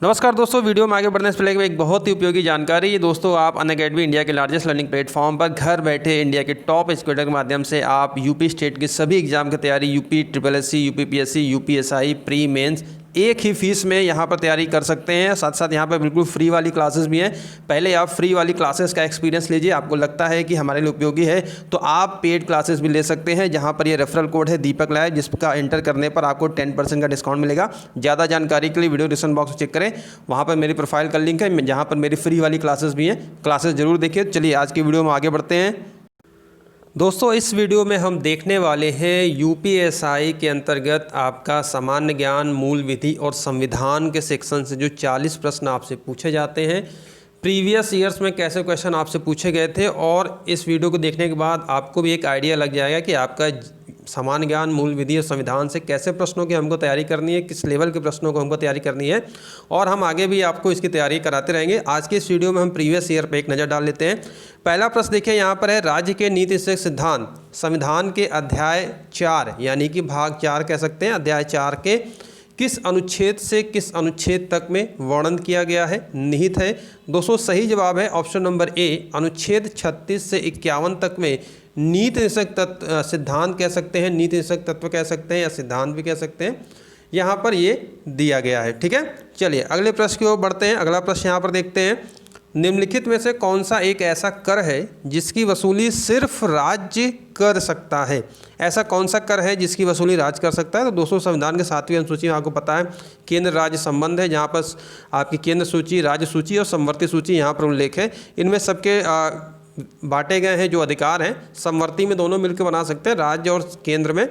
नमस्कार दोस्तों, वीडियो में आगे बढ़ने से पहले एक बहुत ही उपयोगी जानकारी। ये दोस्तों, आप अनअकैडमी इंडिया के लार्जेस्ट लर्निंग प्लेटफॉर्म पर घर बैठे इंडिया के टॉप एजुकेटर के माध्यम से आप यूपी स्टेट की सभी एग्जाम की तैयारी, UP SSC, UP PSC, UPSI, pre mains एक ही फीस में यहाँ पर तैयारी कर सकते हैं। साथ साथ यहाँ पर बिल्कुल फ्री वाली क्लासेस भी हैं। पहले आप फ्री वाली क्लासेस का एक्सपीरियंस लीजिए, आपको लगता है कि हमारे लिए उपयोगी है तो आप पेड क्लासेस भी ले सकते हैं, जहाँ पर ये रेफरल कोड है दीपक लाइव, जिसका एंटर करने पर आपको 10% का डिस्काउंट मिलेगा। ज़्यादा जानकारी के लिए वीडियो डिस्क्रिप्शन बॉक्स में चेक करें, वहाँ पर मेरी प्रोफाइल का लिंक है, जहाँ पर मेरी फ्री वाली क्लासेस भी हैं। क्लासेस जरूर देखिए। चलिए आज की वीडियो में आगे बढ़ते हैं। दोस्तों, इस वीडियो में हम देखने वाले हैं UPSI के अंतर्गत आपका सामान्य ज्ञान, मूल विधि और संविधान के सेक्शन से जो 40 प्रश्न आपसे पूछे जाते हैं। प्रीवियस ईयर्स में कैसे क्वेश्चन आपसे पूछे गए थे, और इस वीडियो को देखने के बाद आपको भी एक आइडिया लग जाएगा कि आपका सामान्य ज्ञान, मूल विधि और संविधान से कैसे प्रश्नों की हमको तैयारी करनी है, किस लेवल के प्रश्नों को हमको तैयारी करनी है, और हम आगे भी आपको इसकी तैयारी कराते रहेंगे। आज के इस वीडियो में हम प्रीवियस ईयर पे एक नज़र डाल लेते हैं। पहला प्रश्न देखिए, यहाँ पर है राज्य के नीति से सिद्धांत संविधान के अध्याय 4 यानी कि भाग 4 कह सकते हैं, अध्याय 4 के किस अनुच्छेद से किस अनुच्छेद तक में वर्णन किया गया है, निहित है। दोस्तों, सही जवाब है ऑप्शन नंबर ए, अनुच्छेद 36 से 51 तक में नीति निषेध तत्व, सिद्धांत कह सकते हैं, नीति निषेध तत्व कह सकते हैं या सिद्धांत भी कह सकते हैं, यहाँ पर ये दिया गया है। ठीक है, चलिए अगले प्रश्न की ओर बढ़ते हैं। अगला प्रश्न यहाँ पर देखते हैं, निम्नलिखित में से कौन सा एक ऐसा कर है जिसकी वसूली सिर्फ राज्य कर सकता है? ऐसा कौन सा कर है जिसकी वसूली राज्य कर सकता है? तो दोस्तों, संविधान के 7वीं अनुसूची में आपको पता है केंद्र राज्य संबंध है, जहाँ पर आपकी केंद्र सूची, राज्य सूची और समवर्ती सूची यहाँ पर उल्लेख है। इनमें सबके बांटे गए हैं जो अधिकार हैं, समवर्ती में दोनों मिलकर बना सकते हैं, राज्य और केंद्र में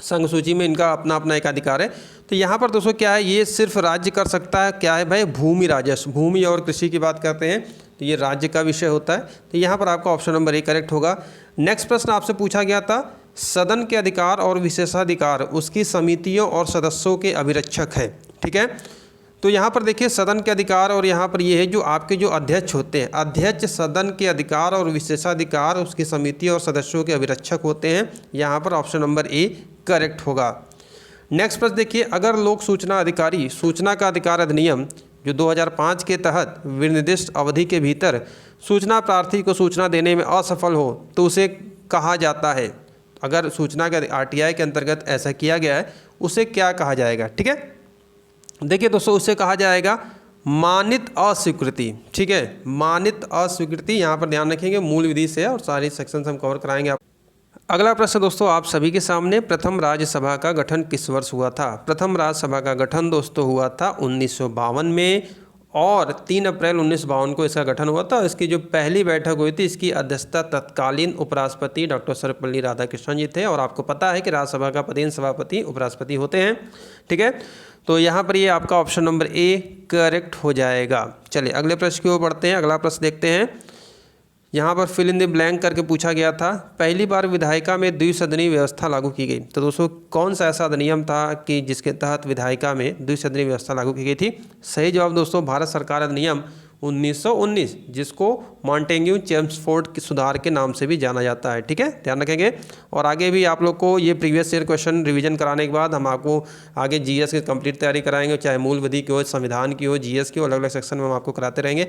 संघ सूची में इनका अपना अपना एक अधिकार है। तो यहाँ पर दोस्तों क्या है, ये सिर्फ राज्य कर सकता है। क्या है भाई? भूमि राजस्व, भूमि और कृषि की बात करते हैं तो ये राज्य का विषय होता है। तो यहाँ पर आपका ऑप्शन नंबर ए करेक्ट होगा। नेक्स्ट प्रश्न आपसे पूछा गया था, सदन के अधिकार और विशेषाधिकार उसकी समितियों और सदस्यों के अभिरक्षक है। ठीक है, तो यहाँ पर देखिए सदन के अधिकार, और यहाँ पर ये है जो आपके जो अध्यक्ष होते हैं, अध्यक्ष सदन के अधिकार और विशेषाधिकार उसकी समिति और सदस्यों के अभिरक्षक होते हैं। यहाँ पर ऑप्शन नंबर ए करेक्ट होगा। नेक्स्ट प्रश्न देखिए, अगर लोक सूचना अधिकारी सूचना का अधिकार अधिनियम जो 2005 के तहत निर्दिष्ट अवधि के भीतर सूचना प्रार्थी को सूचना देने में असफल हो तो उसे कहा जाता है? अगर सूचना के RTI के अंतर्गत ऐसा किया गया है, उसे क्या कहा जाएगा? ठीक है, देखिए दोस्तों, उसे कहा जाएगा मानित अस्वीकृति। ठीक है, मानित अस्वीकृति, यहाँ पर ध्यान रखेंगे, मूल विधि से और सारी सेक्शंस हम कवर कराएंगे। अगला प्रश्न दोस्तों आप सभी के सामने, प्रथम राज्यसभा का गठन किस वर्ष हुआ था? प्रथम राज्यसभा का गठन दोस्तों हुआ था 1952 में, और 3 अप्रैल 1952 को इसका गठन हुआ था। इसकी जो पहली बैठक हुई थी, इसकी अध्यक्षता तत्कालीन उपराष्ट्रपति डॉक्टर सर्वपल्ली राधाकृष्णन जी थे, और आपको पता है कि राज्यसभा का पदेन सभापति उपराष्ट्रपति होते हैं। ठीक है, तो यहाँ पर ये आपका ऑप्शन नंबर ए करेक्ट हो जाएगा। चलिए अगले प्रश्न की ओर बढ़ते हैं। अगला प्रश्न देखते हैं, यहाँ पर फिल इन द ब्लैंक करके पूछा गया था, पहली बार विधायिका में द्विसदनीय व्यवस्था लागू की गई। तो दोस्तों, कौन सा ऐसा अधिनियम था कि जिसके तहत विधायिका में द्विसदनीय व्यवस्था लागू की गई थी? सही जवाब दोस्तों, भारत सरकार अधिनियम 1919, जिसको मॉन्टेग्यू चेम्सफोर्ड के सुधार के नाम से भी जाना जाता है। ठीक है, ध्यान रखेंगे। और आगे भी आप लोग को ये प्रीवियस ईयर क्वेश्चन रिवीजन कराने के बाद हम आपको आगे GS की कंप्लीट तैयारी कराएंगे, चाहे मूल विधि की हो, संविधान की हो, GS की हो, अलग अलग सेक्शन में हम आपको कराते रहेंगे।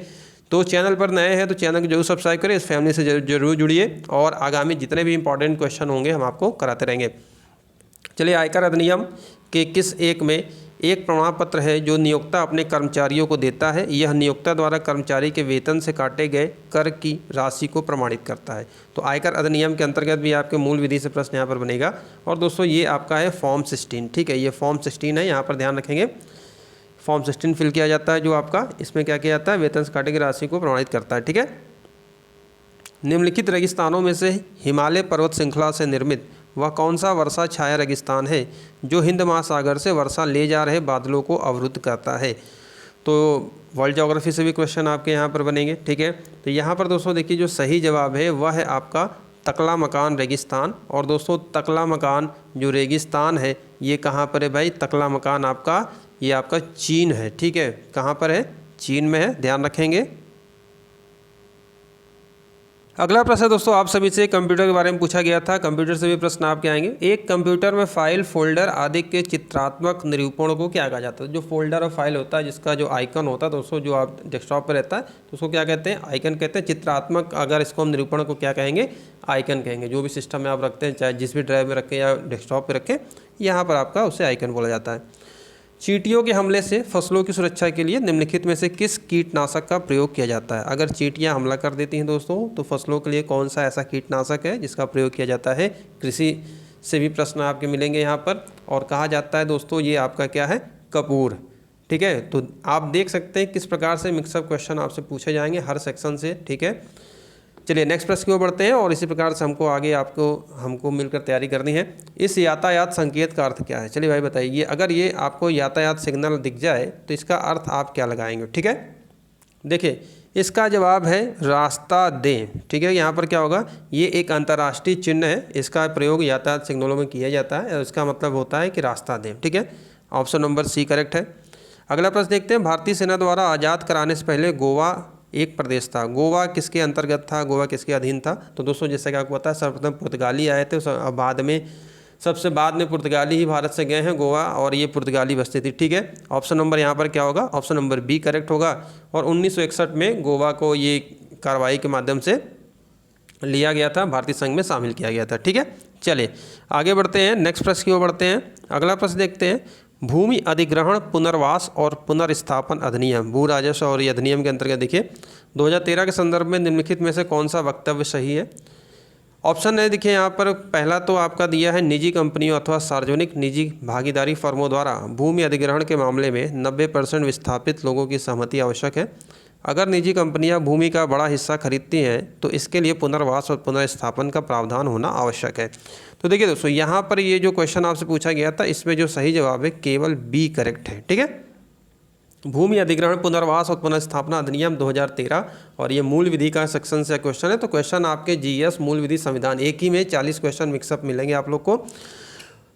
तो चैनल पर नए हैं तो चैनल को जरूर सब्सक्राइब करें, इस फैमिली से जरूर जुड़िए, और आगामी जितने भी इंपॉर्टेंट क्वेश्चन होंगे हम आपको कराते रहेंगे। चलिए, आयकर अधिनियम के किस एक में एक प्रमाण पत्र है जो नियोक्ता अपने कर्मचारियों को देता है? यह नियोक्ता द्वारा कर्मचारी के वेतन से काटे गए कर की राशि को प्रमाणित करता है। तो आयकर अधिनियम के अंतर्गत भी आपके मूल विधि से प्रश्न यहाँ पर बनेगा। और दोस्तों, ये आपका है फॉर्म 16। ठीक है, ये फॉर्म 16 है, यहाँ पर ध्यान रखेंगे। फॉर्म 16 फिल किया जाता है, जो आपका इसमें क्या किया जाता है, वेतन से काटे गई राशि को प्रमाणित करता है। ठीक है, निम्नलिखित रेगिस्तानों में से हिमालय पर्वत श्रृंखला से निर्मित वह कौन सा वर्षा छाया रेगिस्तान है जो हिंद महासागर से वर्षा ले जा रहे बादलों को अवरुद्ध करता है? तो वर्ल्ड ज्योग्राफी से भी क्वेश्चन आपके यहाँ पर बनेंगे। ठीक है, तो यहाँ पर दोस्तों देखिए, जो सही जवाब है वह है आपका तकला मकान रेगिस्तान। और दोस्तों, तकला मकान जो रेगिस्तान है ये कहाँ पर है भाई? तकला मकान आपका, ये आपका चीन है। ठीक है, कहाँ पर है? चीन में है, ध्यान रखेंगे। अगला प्रश्न है दोस्तों, आप सभी से कंप्यूटर के बारे में पूछा गया था। कंप्यूटर से भी प्रश्न आपके आएंगे। एक कंप्यूटर में फाइल, फोल्डर आदि के चित्रात्मक निरूपण को क्या कहा जाता है? जो फोल्डर और फाइल होता है, जिसका जो आइकन होता है दोस्तों, जो आप डेस्कटॉप पर रहता है, तो उसको क्या कहते हैं? आइकन कहते हैं। चित्रात्मक, अगर इसको हम निरूपण को क्या कहेंगे? आइकन कहेंगे। जो भी सिस्टम में आप रखते हैं, चाहे जिस भी ड्राइव में रखें या डेस्कटॉप पर रखें, यहाँ पर आपका उसे आइकन बोला जाता है। चींटियों के हमले से फसलों की सुरक्षा के लिए निम्नलिखित में से किस कीटनाशक का प्रयोग किया जाता है? अगर चींटियां हमला कर देती हैं दोस्तों, तो फसलों के लिए कौन सा ऐसा कीटनाशक है जिसका प्रयोग किया जाता है? कृषि से भी प्रश्न आपके मिलेंगे यहाँ पर। और कहा जाता है दोस्तों, ये आपका क्या है? कपूर। ठीक है, तो आप देख सकते हैं किस प्रकार से मिक्सअप क्वेश्चन आपसे पूछे जाएंगे हर सेक्शन से। ठीक है, चलिए नेक्स्ट प्रश्न की ओर बढ़ते हैं और इसी प्रकार से हमको आगे हमको मिलकर तैयारी करनी है। इस यातायात संकेत का अर्थ क्या है? चलिए भाई बताइए, अगर ये आपको यातायात सिग्नल दिख जाए तो इसका अर्थ आप क्या लगाएंगे? ठीक है, देखिए इसका जवाब है रास्ता दें। ठीक है, यहाँ पर क्या होगा? ये एक अंतर्राष्ट्रीय चिन्ह है, इसका प्रयोग यातायात सिग्नलों में किया जाता है और इसका मतलब होता है कि रास्ता दें। ठीक है, ऑप्शन नंबर सी करेक्ट है। अगला प्रश्न देखते हैं, भारतीय सेना द्वारा आज़ाद कराने से पहले गोवा एक प्रदेश था। गोवा किसके अंतर्गत था? गोवा किसके अधीन था? तो दोस्तों जैसा कि आपको पता है, सर्वप्रथम पुर्तगाली आए थे, बाद में सबसे बाद में पुर्तगाली ही भारत से गए हैं गोवा, और ये पुर्तगाली बस्ती थी। ठीक है, ऑप्शन नंबर यहाँ पर क्या होगा? ऑप्शन नंबर बी करेक्ट होगा। और 1961 में गोवा को ये कार्रवाई के माध्यम से लिया गया था, भारतीय संघ में शामिल किया गया था। ठीक है, चलिए आगे बढ़ते हैं, नेक्स्ट प्रश्न की ओर बढ़ते हैं। अगला प्रश्न देखते हैं, भूमि अधिग्रहण, पुनर्वास और पुनर्स्थापन अधिनियम, भू राजस्व और ये अधिनियम के अंतर्गत देखिए 2013 के संदर्भ में निम्नलिखित में से कौन सा वक्तव्य सही है? ऑप्शन है, देखिए यहाँ पर पहला तो आपका दिया है, निजी कंपनियों अथवा सार्वजनिक निजी भागीदारी फर्मों द्वारा भूमि अधिग्रहण के मामले में 90% विस्थापित लोगों की सहमति आवश्यक है। अगर निजी कंपनियां भूमि का बड़ा हिस्सा खरीदती हैं तो इसके लिए पुनर्वास और पुनर्स्थापन का प्रावधान होना आवश्यक है। तो देखिए दोस्तों, यहाँ पर ये जो क्वेश्चन आपसे पूछा गया था, इसमें जो सही जवाब है केवल बी करेक्ट है। ठीक है, भूमि अधिग्रहण, पुनर्वास और पुनर्स्थापना अधिनियम 2013, और ये मूल विधि का सेक्शन से क्वेश्चन है। तो क्वेश्चन आपके जीएस, मूल विधि, संविधान, एक ही में 40 क्वेश्चन मिक्सअप मिलेंगे आप लोग को।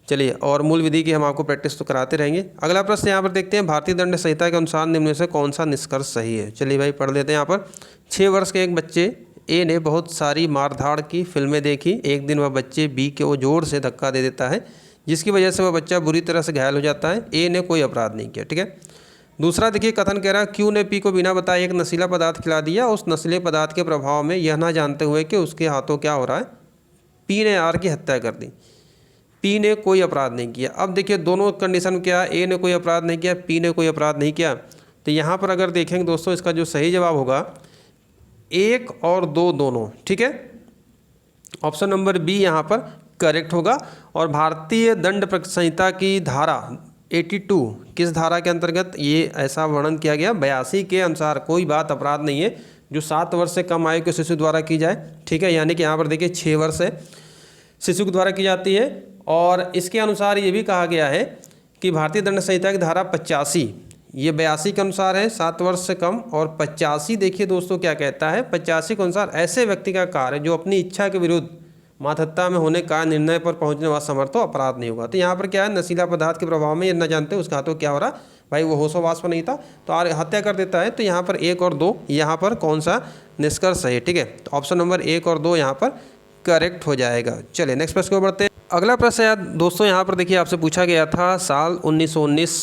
चलिए, और मूल विधि की हम आपको प्रैक्टिस तो कराते रहेंगे। अगला प्रश्न यहाँ पर देखते हैं, भारतीय दंड संहिता के अनुसार निम्न में से कौन सा निष्कर्ष सही है? चलिए भाई पढ़ लेते हैं यहाँ पर। 6 वर्ष के एक बच्चे ए ने बहुत सारी मारधाड़ की फिल्में देखी। एक दिन वह बच्चे बी को जोर से धक्का दे देता है, जिसकी वजह से वह बच्चा बुरी तरह से घायल हो जाता है। ए ने कोई अपराध नहीं किया। ठीक है, दूसरा देखिए कथन कह रहा है, क्यू ने पी को बिना बताए एक नशीला पदार्थ खिला दिया। उस नशीले पदार्थ के प्रभाव में यह ना जानते हुए कि उसके हाथों क्या हो रहा है, पी ने आर की हत्या कर दी। पी ने कोई अपराध नहीं किया। अब देखिए दोनों कंडीशन क्या है, ए ने कोई अपराध नहीं किया, पी ने कोई अपराध नहीं किया। तो यहाँ पर अगर देखेंगे दोस्तों, इसका जो सही जवाब होगा 1 और 2 दोनों। ठीक है, ऑप्शन नंबर बी यहाँ पर करेक्ट होगा। और भारतीय दंड संहिता की धारा 82 किस धारा के अंतर्गत ये ऐसा वर्णन किया गया? 82 के अनुसार कोई बात अपराध नहीं है जो 7 वर्ष से कम आयु के शिशु द्वारा की जाए। ठीक है, यानी कि यहाँ पर देखिए 6 वर्ष है शिशु के द्वारा की जाती है। और इसके अनुसार ये भी कहा गया है कि भारतीय दंड संहिता की धारा 85, ये 82 के अनुसार है 7 वर्ष से कम, और 85 देखिए दोस्तों क्या कहता है, 85 के अनुसार ऐसे व्यक्ति का कार्य जो अपनी इच्छा के विरुद्ध मातहत्या में होने का निर्णय पर पहुंचने वाला समर्थ हो, अपराध नहीं होगा। तो यहाँ पर क्या है, नशीला पदार्थ के प्रभाव में ये न जानते उसका हाथों क्या हो रहा, भाई वो होशोवास पर नहीं था तो हत्या कर देता है। तो यहाँ पर 1 और 2 यहाँ पर कौन सा निष्कर्ष है? ठीक है, तो ऑप्शन नंबर 1 और 2 यहाँ पर करेक्ट हो जाएगा। चलिए नेक्स्ट प्रश्न को बढ़ते हैं। अगला प्रश्न है दोस्तों, यहाँ पर देखिए आपसे पूछा गया था, साल 1919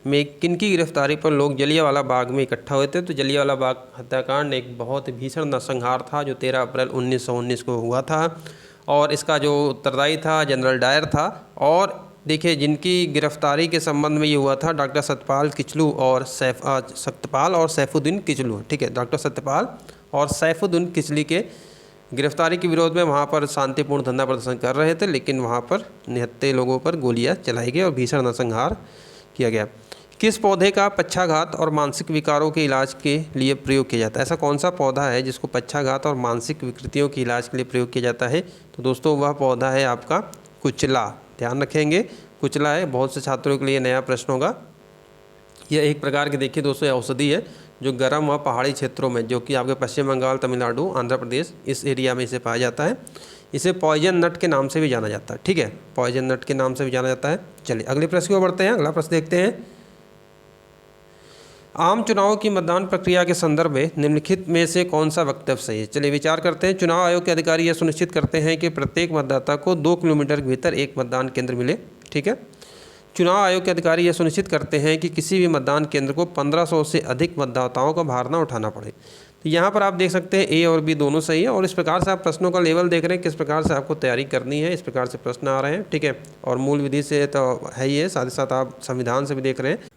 में किनकी गिरफ्तारी पर लोग जलियांवाला बाग में इकट्ठा हुए थे? तो जलियांवाला बाग हत्याकांड एक बहुत भीषण नरसंहार था जो 13 अप्रैल 1919 को हुआ था, और इसका जो उत्तरदायी था जनरल डायर था। और देखिए जिनकी गिरफ्तारी के संबंध में ये हुआ था, डॉक्टर सत्यपाल किचलू और सत्यपाल और सैफुद्दीन किचलू। ठीक है, डॉक्टर सत्यपाल और सैफुद्दीन किचली के गिरफ्तारी के विरोध में वहाँ पर शांतिपूर्ण धरना प्रदर्शन कर रहे थे, लेकिन वहाँ पर निहत्थे लोगों पर गोलियाँ चलाई गई और भीषण नरसंहार किया गया। किस पौधे का पक्षाघात और मानसिक विकारों के इलाज के लिए प्रयोग किया जाता है? ऐसा कौन सा पौधा है जिसको पक्षाघात और मानसिक विकृतियों के इलाज के लिए प्रयोग किया जाता है? तो दोस्तों वह पौधा है आपका कुचला। ध्यान रखेंगे, कुचला है। बहुत से छात्रों के लिए नया प्रश्न होगा। यह एक प्रकार की देखिए दोस्तों औषधि है जो गर्म व पहाड़ी क्षेत्रों में, जो कि आपके पश्चिम बंगाल, तमिलनाडु, आंध्र प्रदेश, इस एरिया में इसे पाया जाता है। इसे पॉइजन नट के नाम से भी जाना जाता है। ठीक है, पॉइजन नट के नाम से भी जाना जाता है। चलिए अगले प्रश्न की ओर बढ़ते हैं। अगला प्रश्न देखते हैं, आम चुनाव की मतदान प्रक्रिया के संदर्भ में निम्नलिखित में से कौन सा वक्तव्य सही है। चलिए विचार करते हैं। चुनाव आयोग के अधिकारी यह सुनिश्चित करते हैं कि प्रत्येक मतदाता को 2 किलोमीटर के भीतर एक मतदान केंद्र मिले। ठीक है। चुनाव आयोग के अधिकारी यह सुनिश्चित करते हैं कि किसी भी मतदान केंद्र को 1500 से अधिक मतदाताओं का भार न उठाना पड़े। तो यहाँ पर आप देख सकते हैं ए और बी दोनों सही है, और इस प्रकार से आप प्रश्नों का लेवल देख रहे हैं, किस प्रकार से आपको तैयारी करनी है, इस प्रकार से प्रश्न आ रहे हैं। ठीक है। और मूल विधि से तो है ही है, साथ ही साथ आप संविधान से भी देख रहे हैं।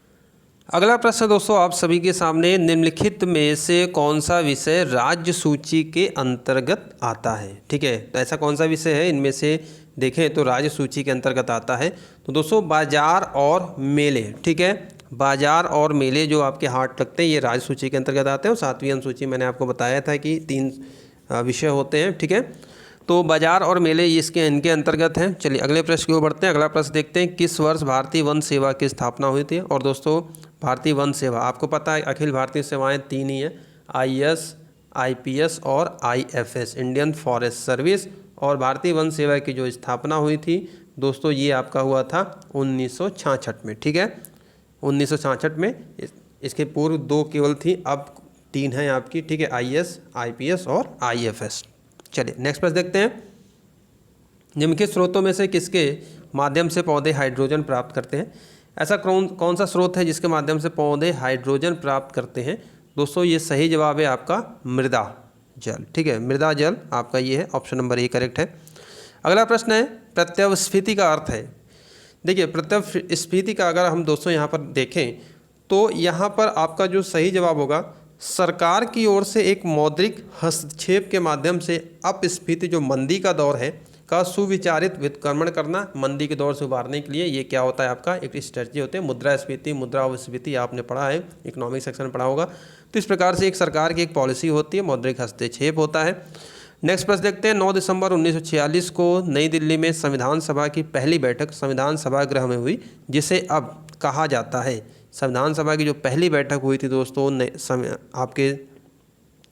अगला प्रश्न दोस्तों आप सभी के सामने, निम्नलिखित में से कौन सा विषय राज्य सूची के अंतर्गत आता है। ठीक है। तो ऐसा कौन सा विषय है, इनमें से देखें तो राज्य सूची के अंतर्गत आता है। तो दोस्तों बाजार और मेले, ठीक है, बाजार और मेले जो आपके हाट लगते हैं ये राज्य सूची के अंतर्गत आते हैं। और 7वीं अनुसूची मैंने आपको बताया था कि 3 विषय होते हैं। ठीक है। तो बाजार और मेले इनके अंतर्गत हैं। चलिए अगले प्रश्न की ओर बढ़ते हैं। अगला प्रश्न देखते हैं, किस वर्ष भारतीय वन सेवा की स्थापना हुई थी। और दोस्तों भारतीय वन सेवा आपको पता है अखिल भारतीय सेवाएं 3 ही हैं, IAS, IPS और IFS, इंडियन फॉरेस्ट सर्विस। और भारतीय वन सेवा की जो स्थापना हुई थी दोस्तों ये आपका हुआ था 1966 में। ठीक है। 1966 में। इसके पूर्व 2 केवल थी, अब 3 हैं आपकी। ठीक है। IAS, IPS और IFS। चलिए नेक्स्ट प्रश्न देखते हैं, निम्नलिखित स्रोतों में से किसके माध्यम से पौधे हाइड्रोजन प्राप्त करते हैं। ऐसा कौन सा स्रोत है जिसके माध्यम से पौधे हाइड्रोजन प्राप्त करते हैं। दोस्तों ये सही जवाब है आपका मृदा जल। ठीक है। मृदा जल आपका ये है, ऑप्शन नंबर ए करेक्ट है। अगला प्रश्न है, प्रत्यवस्फीति का अर्थ है। देखिए प्रत्यवस्फीति का अगर हम दोस्तों यहाँ पर देखें तो यहाँ पर आपका जो सही जवाब होगा, सरकार की ओर से एक मौद्रिक हस्तक्षेप के माध्यम से अपस्फीति जो मंदी का दौर है का सुविचारित वित्तकर्मण करना, मंदी के दौर से उबारने के लिए ये क्या होता है आपका एक स्ट्रेटजी होती है। मुद्रास्फीति, मुद्रास्फीति आपने पढ़ा है, इकोनॉमिक सेक्शन में पढ़ा होगा। तो इस प्रकार से एक सरकार की एक पॉलिसी होती है, मौद्रिक हस्तक्षेप होता है। नेक्स्ट प्रश्न देखते हैं, 9 दिसंबर 1946 को नई दिल्ली में संविधान सभा की पहली बैठक संविधान सभागृह में हुई, जिसे अब कहा जाता है। संविधान सभा की जो पहली बैठक हुई थी दोस्तों आपके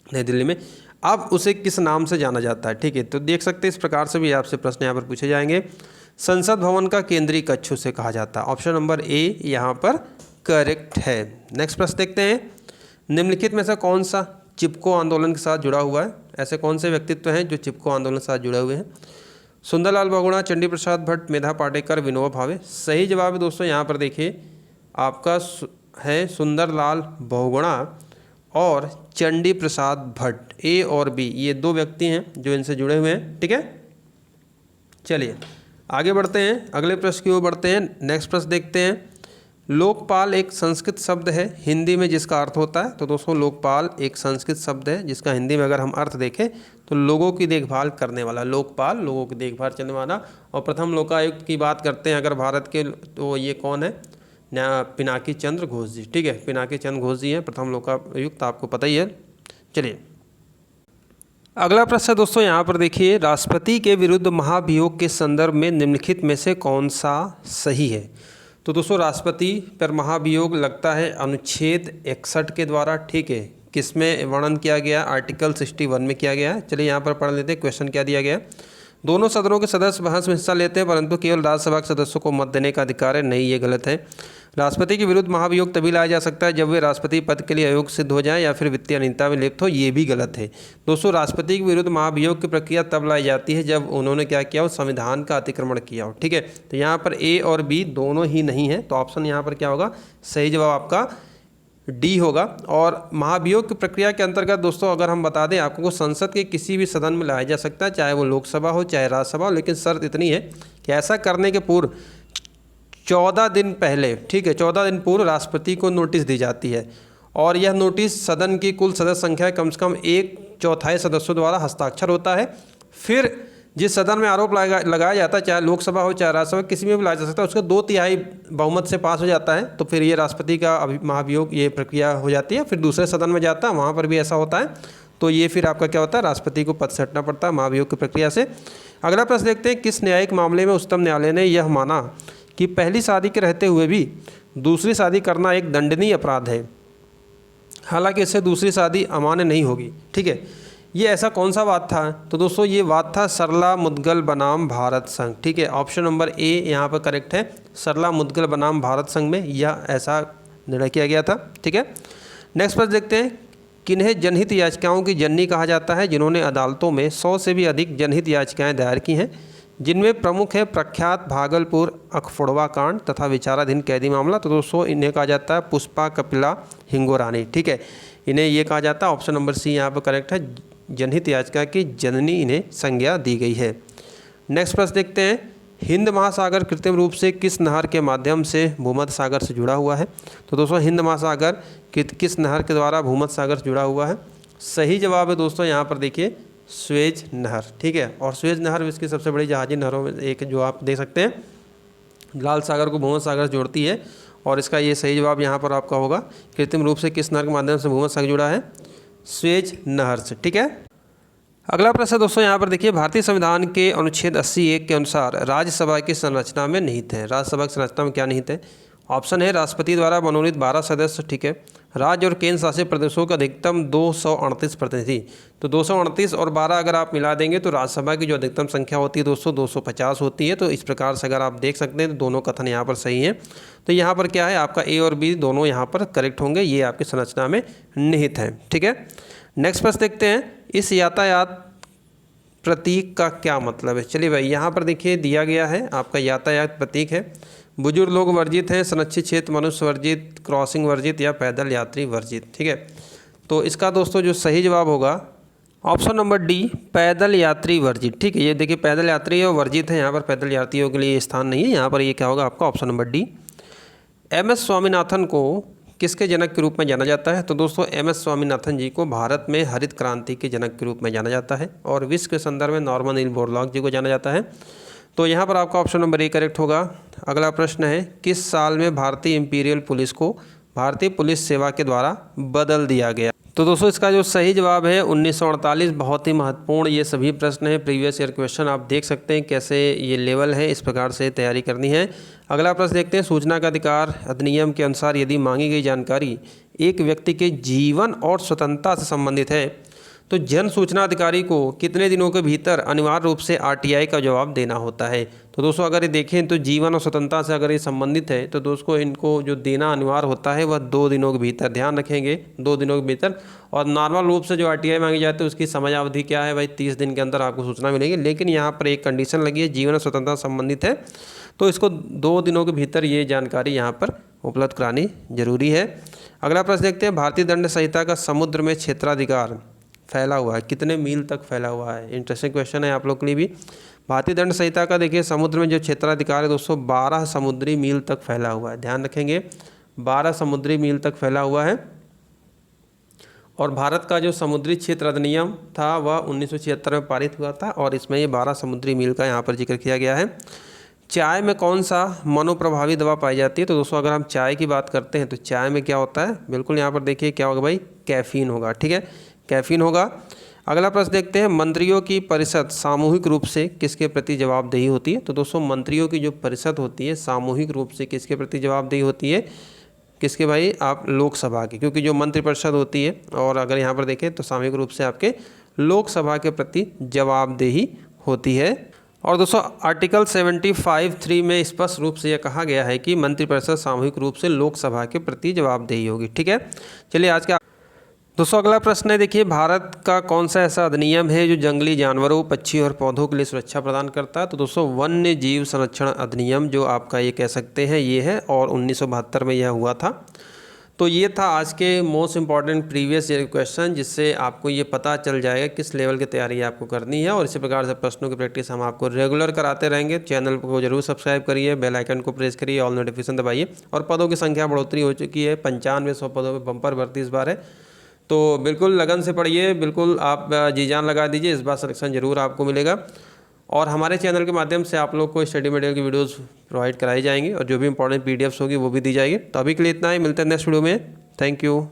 नई दिल्ली में, अब उसे किस नाम से जाना जाता है। ठीक है। तो देख सकते हैं इस प्रकार से भी आपसे प्रश्न यहाँ पर पूछे जाएंगे। संसद भवन का केंद्रीय कक्ष उसे कहा जाता है, ऑप्शन नंबर ए यहाँ पर करेक्ट है। नेक्स्ट प्रश्न देखते हैं, निम्नलिखित में से कौन सा चिपको आंदोलन के साथ जुड़ा हुआ है। ऐसे कौन से व्यक्तित्व हैं जो चिपको आंदोलन के साथ जुड़े हुए हैं। सुंदरलाल बहुगुणा, चंडी प्रसाद भट्ट, मेधा पाटेकर, विनोबा भावे। सही जवाब है दोस्तों यहाँ पर देखिए आपका है सुंदरलाल बहुगुणा और चंडी प्रसाद भट्ट। ए और बी ये 2 व्यक्ति हैं जो इनसे जुड़े हुए हैं। ठीक है। चलिए आगे बढ़ते हैं, अगले प्रश्न की ओर बढ़ते हैं। नेक्स्ट प्रश्न देखते हैं, लोकपाल एक संस्कृत शब्द है हिंदी में जिसका अर्थ होता है। तो दोस्तों लोकपाल एक संस्कृत शब्द है जिसका हिंदी में अगर हम अर्थ देखें तो लोगों की देखभाल करने वाला, लोकपाल लोगों की देखभाल करने वाला। और प्रथम लोकायुक्त की बात करते हैं अगर भारत के, तो ये कौन है, पिनाकी चंद्र घोष जी। ठीक है। पिनाकी चंद्र घोष जी हैं प्रथम लोकायुक्त, आपको पता ही है। चलिए अगला प्रश्न दोस्तों यहाँ पर देखिए, राष्ट्रपति के विरुद्ध महाभियोग के संदर्भ में निम्नलिखित में से कौन सा सही है। तो दोस्तों राष्ट्रपति पर महाभियोग लगता है अनुच्छेद 61 के द्वारा। ठीक है। किसमें वर्णन किया गया, आर्टिकल 61 में किया गया है। चलिए यहाँ पर पढ़ लेते हैं क्वेश्चन क्या दिया गया। दोनों सदनों के सदस्य बहस में हिस्सा लेते हैं परंतु केवल राज्यसभा के सदस्यों को मत देने का अधिकार है। नहीं, ये गलत है। राष्ट्रपति के विरुद्ध महाभियोग तभी लाया जा सकता है जब वे राष्ट्रपति पद के लिए अयोग्य सिद्ध हो जाएं या फिर वित्तीय अनियमितता में लिप्त हो। ये भी गलत है दोस्तों। राष्ट्रपति के विरुद्ध महाभियोग की प्रक्रिया तब लाई जाती है जब उन्होंने क्या किया हो, संविधान का अतिक्रमण किया हो। ठीक है। तो यहाँ पर ए और बी दोनों ही नहीं है, तो ऑप्शन यहाँ पर क्या होगा, सही जवाब आपका डी होगा। और महाभियोग की प्रक्रिया के अंतर्गत दोस्तों अगर हम बता दें आपको, संसद के किसी भी सदन में लाया जा सकता है, चाहे वो लोकसभा हो चाहे राज्यसभा हो, लेकिन शर्त इतनी है कि ऐसा करने के पूर्व 14 दिन पहले, ठीक है, 14 दिन पूर्व राष्ट्रपति को नोटिस दी जाती है। और यह नोटिस सदन की कुल सदस्य संख्या कम से कम 1/4 सदस्यों द्वारा हस्ताक्षर होता है। फिर जिस सदन में आरोप लगाया जाता है, चाहे लोकसभा हो चाहे राज्यसभा, किसी में भी लाया जा सकता है, उसका 2/3 बहुमत से पास हो जाता है, तो फिर ये राष्ट्रपति का महाभियोग ये प्रक्रिया हो जाती है। फिर दूसरे सदन में जाता है, वहाँ पर भी ऐसा होता है, तो ये फिर आपका क्या होता है, राष्ट्रपति को पद से हटना पड़ता है महाभियोग की प्रक्रिया से। अगला प्रश्न देखते हैं, किस न्यायिक मामले में उच्चतम न्यायालय ने यह माना कि पहली शादी के रहते हुए भी दूसरी शादी करना एक दंडनीय अपराध है, हालांकि इससे दूसरी शादी अमान्य नहीं होगी। ठीक है। ये ऐसा कौन सा वाद था, तो दोस्तों ये वाद था सरला मुद्गल बनाम भारत संघ। ठीक है। ऑप्शन नंबर ए यहाँ पर करेक्ट है, सरला मुद्गल बनाम भारत संघ में यह ऐसा निर्णय किया गया था। ठीक है, नेक्स्ट प्रश्न देखते हैं, किन्हें जनहित याचिकाओं की जननी कहा जाता है? जिन्होंने अदालतों में 100 से भी अधिक जनहित याचिकाएं दायर की हैं, जिनमें प्रमुख है प्रख्यात भागलपुर अखफोड़वा कांड तथा विचाराधीन कैदी मामला। तो दोस्तों इन्हें कहा जाता है पुष्पा कपिला हिंगोरानी। ठीक है, इन्हें ये कहा जाता है, ऑप्शन नंबर सी यहाँ पर करेक्ट है, जनहित याचिका की जननी इन्हें संज्ञा दी गई है। नेक्स्ट प्रश्न देखते हैं, हिंद महासागर कृत्रिम रूप से किस नहर के माध्यम से भूमध्य सागर से जुड़ा हुआ है? तो दोस्तों हिंद महासागर किस नहर के द्वारा भूमध्य सागर से जुड़ा हुआ है? सही जवाब है दोस्तों यहाँ पर देखिए स्वेज नहर। ठीक है, और स्वेज नहर विश्व की सबसे बड़ी जहाजी नहरों में एक, जो आप देख सकते हैं लाल सागर को भूमध्य सागर से जोड़ती है, और इसका ये सही जवाब यहाँ पर आपका होगा, कृत्रिम रूप से किस नहर के माध्यम से भूमध्य सागर जुड़ा है? स्वेज नहर से। ठीक है, अगला प्रश्न दोस्तों यहाँ पर देखिए, भारतीय संविधान के अनुच्छेद 80(1) के अनुसार राज्यसभा की संरचना में निहित है। राज्यसभा की संरचना में क्या निहित है? ऑप्शन है राष्ट्रपति द्वारा मनोनीत 12 सदस्य। ठीक है, राज्य और केंद्र शासित प्रदेशों का अधिकतम 238 प्रतिनिधि। तो 238 और 12 अगर आप मिला देंगे तो राज्यसभा की जो अधिकतम संख्या होती है दोस्तों 250 होती है। तो इस प्रकार से अगर आप देख सकते हैं तो दोनों कथन यहाँ पर सही हैं। तो यहाँ पर क्या है, आपका ए और बी दोनों यहाँ पर करेक्ट होंगे, ये आपकी संरचना में निहित है। ठीक है, नेक्स्ट प्रश्न देखते हैं, इस यातायात प्रतीक का क्या मतलब है? चलिए भाई यहाँ पर देखिए दिया गया है आपका यातायात प्रतीक है, बुजुर्ग लोग वर्जित हैं, संरक्षित क्षेत्र मनुष्य वर्जित, क्रॉसिंग वर्जित या पैदल यात्री वर्जित। ठीक है, तो इसका दोस्तों जो सही जवाब होगा ऑप्शन नंबर डी, पैदल यात्री वर्जित। ठीक है, ये देखिए पैदल यात्री है और वर्जित है, यहाँ पर पैदल यात्रियों के लिए स्थान नहीं है, यहाँ पर ये क्या होगा आपका option number D. MS. Swaminathan को किसके जनक के रूप में जाना जाता है? तो दोस्तों एम.एस. स्वामीनाथन जी को भारत में हरित क्रांति के जनक के रूप में जाना जाता है, और विश्व के संदर्भ में नॉर्मन नील बोरलॉग जी को जाना जाता है। तो यहाँ पर आपका ऑप्शन नंबर ए करेक्ट होगा। अगला प्रश्न है, किस साल में भारतीय इंपीरियल पुलिस को भारतीय पुलिस सेवा के द्वारा बदल दिया गया? तो दोस्तों इसका जो सही जवाब है 1948। बहुत ही महत्वपूर्ण ये सभी प्रश्न हैं, प्रीवियस ईयर क्वेश्चन आप देख सकते हैं कैसे ये लेवल है, इस प्रकार से तैयारी करनी है। अगला प्रश्न देखते हैं, सूचना का अधिकार अधिनियम के अनुसार यदि मांगी गई जानकारी एक व्यक्ति के जीवन और स्वतंत्रता से संबंधित है तो जन सूचना अधिकारी को कितने दिनों के भीतर अनिवार्य रूप से आरटीआई का जवाब देना होता है? तो दोस्तों अगर ये देखें तो जीवन और स्वतंत्रता से अगर ये संबंधित है तो दोस्तों इनको जो देना अनिवार्य होता है वह 2 दिनों के भीतर, ध्यान रखेंगे 2 दिनों के भीतर। और नॉर्मल रूप से जो आरटीआई मांगी जाती है उसकी समय अवधि क्या है भाई, 30 दिन के अंदर आपको सूचना मिलेगी। लेकिन यहाँ पर एक कंडीशन लगी है, जीवन और स्वतंत्रता संबंधित है तो इसको 2 दिनों के भीतर ये जानकारी यहाँ पर उपलब्ध करानी जरूरी है। अगला प्रश्न देखते हैं, भारतीय दंड संहिता का समुद्र में क्षेत्राधिकार फैला हुआ है, कितने मील तक फैला हुआ है? इंटरेस्टिंग क्वेश्चन है आप लोग के लिए भी। भारतीय दंड संहिता का देखिए समुद्र में जो क्षेत्राधिकार है दोस्तों 12 समुद्री मील तक फैला हुआ है, ध्यान रखेंगे 12 समुद्री मील तक फैला हुआ है। और भारत का जो समुद्री क्षेत्र अधिनियम था वह 1976 में पारित हुआ था, और इसमें ये 12 समुद्री मील का यहाँ पर जिक्र किया गया है। चाय में कौन सा मनोप्रभावी दवा पाई जाती है? तो दोस्तों अगर हम चाय की बात करते हैं तो चाय में क्या होता है, बिल्कुल यहाँ पर देखिए क्या होगा भाई, कैफीन होगा। ठीक है, कैफीन होगा। अगला प्रश्न देखते हैं, मंत्रियों की परिषद सामूहिक रूप से किसके प्रति जवाबदेही होती है? तो दोस्तों मंत्रियों की जो परिषद होती है सामूहिक रूप से किसके प्रति जवाबदेही होती है? किसके भाई, आप लोकसभा की, क्योंकि जो मंत्रिपरिषद होती है, और अगर यहाँ पर देखें तो सामूहिक रूप से आपके लोकसभा के प्रति जवाबदेही होती है। और दोस्तों आर्टिकल 75(3) में स्पष्ट रूप से यह कहा गया है कि मंत्रिपरिषद सामूहिक रूप से लोकसभा के प्रति जवाबदेही होगी। ठीक है, चलिए आज का दोस्तों अगला प्रश्न है, देखिए भारत का कौन सा ऐसा अधिनियम है जो जंगली जानवरों, पक्षी और पौधों के लिए सुरक्षा प्रदान करता है? तो दोस्तों वन्य जीव संरक्षण अधिनियम जो आपका ये कह सकते हैं ये है, और 1972 में यह हुआ था। तो ये था आज के most important previous year question, जिससे आपको ये पता चल जाएगा किस लेवल की तैयारी आपको करनी है। और इसी प्रकार से प्रश्नों की प्रैक्टिस हम आपको रेगुलर कराते रहेंगे। चैनल को जरूर सब्सक्राइब करिए, बेल आइकन को प्रेस करिए, ऑल नोटिफिकेशन दबाइए। और पदों की संख्या बढ़ोतरी हो चुकी है, 9500 पदों पर बम्पर भर्ती इस बार है, तो बिल्कुल लगन से पढ़िए, बिल्कुल आप जी जान लगा दीजिए, इस बार सिलेक्शन जरूर आपको मिलेगा। और हमारे चैनल के माध्यम से आप लोग को स्टडी मटेरियल की वीडियोस प्रोवाइड कराई जाएंगी, और जो भी इंपॉर्टेंट पीडीएफ्स होगी वो भी दी जाएगी। तो अभी के लिए इतना ही, मिलते हैं नेक्स्ट वीडियो में। Thank you.